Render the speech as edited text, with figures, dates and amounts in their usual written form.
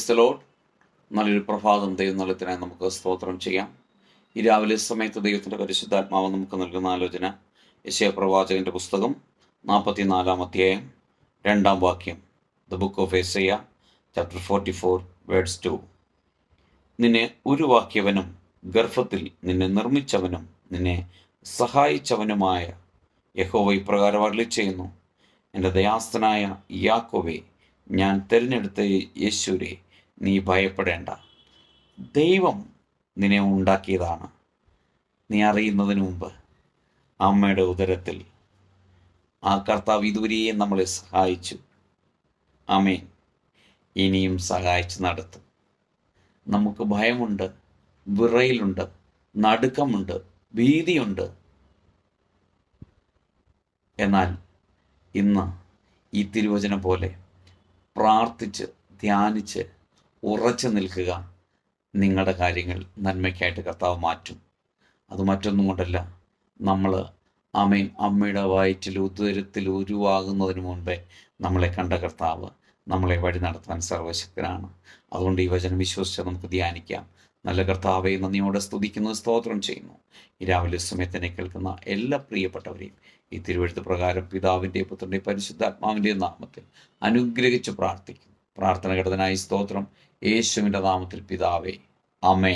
Praise the Lord. നല്ലൊരു പ്രഭാതം ദൈവം നൽകത്തിനായി നമുക്ക് സ്തോത്രം ചെയ്യാം. ഈ രാവിലെ സമയത്ത് ദൈവത്തിൻ്റെ പരിശുദ്ധാത്മാവ് നമുക്ക് നൽകുന്ന ആലോചന യെശയ്യാ പ്രവാചകൻ്റെ പുസ്തകം 44-ാം അധ്യായം 2-ാം വാക്യം. ദ ബുക്ക് ഓഫ് യെശയ്യാ ചാപ്റ്റർ 44 വേർഡ്സ് 2. നിന്നെ ഉരുവാക്കിയവനും ഗർഭത്തിൽ നിന്നെ നിർമ്മിച്ചവനും നിന്നെ സഹായിച്ചവനുമായ യഹോവ ഇപ്രകാരം അരുളിച്ചെയ്യുന്നു, എൻ്റെ ദയാസ്ഥനായ യാക്കോബേ, ഞാൻ തിരഞ്ഞെടുത്ത യേശുവേ, നീ ഭയപ്പെടേണ്ട. ദൈവം നിന്നെ ഉണ്ടാക്കിയതാണ്. നീ അറിയുന്നതിന് മുമ്പ് അമ്മയുടെ ഉദരത്തിൽ ആ കർത്താവ് ഇതുവരെയും നമ്മളെ സഹായിച്ചു. ആമേൻ. ഇനിയും സഹായിച്ച് നടത്തും. നമുക്ക് ഭയമുണ്ട്, വിറയലുണ്ട്, നടുക്കമുണ്ട്, ഭീതിയുണ്ട്. എന്നാൽ ഇന്ന് ഈ തിരുവചനം പോലെ പ്രാർത്ഥിച്ച് ധ്യാനിച്ച് ഉറച്ചു നിൽക്കുക. നിങ്ങളുടെ കാര്യങ്ങൾ നന്മയ്ക്കായിട്ട് കർത്താവ് മാറ്റും. അത് മറ്റൊന്നും കൊണ്ടല്ല, നമ്മൾ അമ്മയുടെ വയറ്റിൽ ഉദരത്തിൽ ഉരുവാകുന്നതിന് മുൻപേ നമ്മളെ കണ്ട കർത്താവ് നമ്മളെ വഴി നടത്താൻ സർവശക്തനാണ്. അതുകൊണ്ട് ഈ വചനം വിശ്വസിച്ച് നമുക്ക് ധ്യാനിക്കാം. നല്ല കർത്താവെ നന്ദിയോടെ സ്തുതിക്കുന്നു, സ്തോത്രം ചെയ്യുന്നു. ഈ രാവിലെ സമയത്തിനെ കേൾക്കുന്ന എല്ലാ പ്രിയപ്പെട്ടവരെയും ഈ തിരുവെഴുത്ത് പ്രകാരം പിതാവിൻ്റെയും പുത്രൻ്റെയും പരിശുദ്ധാത്മാവിൻ്റെയും നാമത്തിൽ അനുഗ്രഹിച്ച് പ്രാർത്ഥിക്കുന്നു. പ്രാർത്ഥന കേട്ടതിനായി സ്തോത്രം. യേശുവിൻ്റെ നാമത്തിൽ പിതാവേ, ആമേൻ.